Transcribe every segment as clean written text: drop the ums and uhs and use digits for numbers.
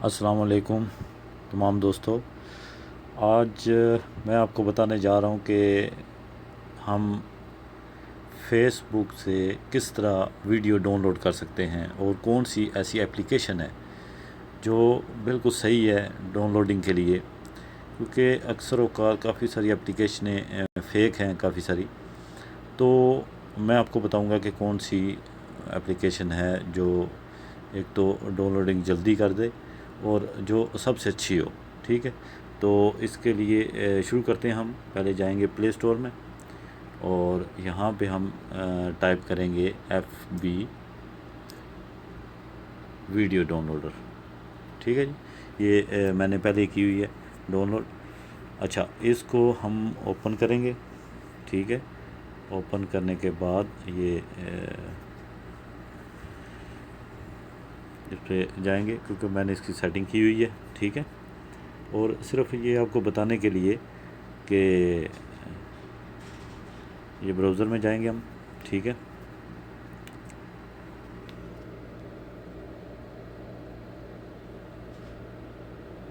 अस्सलाम वालेकुम तमाम दोस्तों। आज मैं आपको बताने जा रहा हूँ कि हम फेसबुक से किस तरह वीडियो डाउनलोड कर सकते हैं और कौन सी ऐसी एप्लीकेशन है जो बिल्कुल सही है डाउनलोडिंग के लिए, क्योंकि अक्सर औक़ात काफ़ी सारी एप्लीकेशनें फ़ेक हैं काफ़ी सारी। तो मैं आपको बताऊंगा कि कौन सी एप्लीकेशन है जो एक तो डाउनलोडिंग जल्दी कर दे और जो सबसे अच्छी हो। ठीक है, तो इसके लिए शुरू करते हैं। हम पहले जाएंगे प्ले स्टोर में और यहाँ पे हम टाइप करेंगे FB वीडियो डाउनलोडर। ठीक है जी, ये मैंने पहले की हुई है डाउनलोड। अच्छा, इसको हम ओपन करेंगे। ठीक है, ओपन करने के बाद ये इस पर जाएंगे क्योंकि मैंने इसकी सेटिंग की हुई है। ठीक है, और सिर्फ ये आपको बताने के लिए कि ये ब्राउज़र में जाएंगे हम। ठीक है,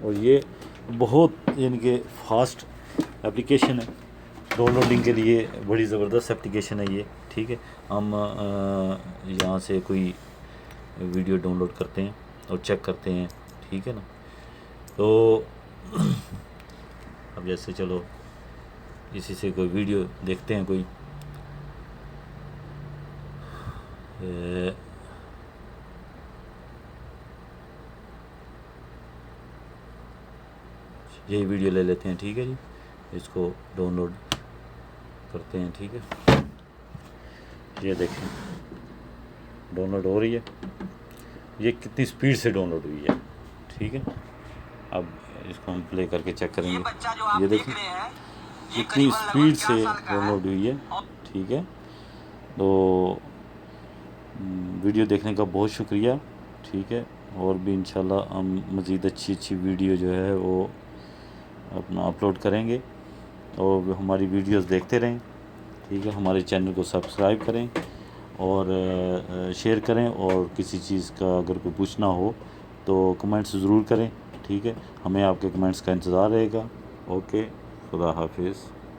और ये बहुत यानी कि फ़ास्ट एप्लीकेशन है डाउनलोडिंग के लिए, बड़ी ज़बरदस्त एप्लीकेशन है ये। ठीक है, हम यहाँ से कोई वीडियो डाउनलोड करते हैं और चेक करते हैं। ठीक है ना, तो अब जैसे चलो इसी से कोई वीडियो देखते हैं। कोई यही वीडियो ले लेते हैं। ठीक है जी, इसको डाउनलोड करते हैं। ठीक है, ये देखें डाउनलोड हो रही है, ये कितनी स्पीड से डाउनलोड हुई है। ठीक है, अब इसको हम प्ले करके चेक करेंगे। ये देखें कितनी स्पीड से डाउनलोड हुई है। ठीक है, तो वीडियो देखने का बहुत शुक्रिया। ठीक है, और भी इंशाल्लाह हम मज़ीद अच्छी वीडियो जो है वो अपना अपलोड करेंगे और हमारी वीडियोस देखते रहें। ठीक है, हमारे चैनल को सब्सक्राइब करें और शेयर करें, और किसी चीज़ का अगर कोई पूछना हो तो कमेंट्स ज़रूर करें। ठीक है, हमें आपके कमेंट्स का इंतज़ार रहेगा। ओके, खुदा हाफिज़।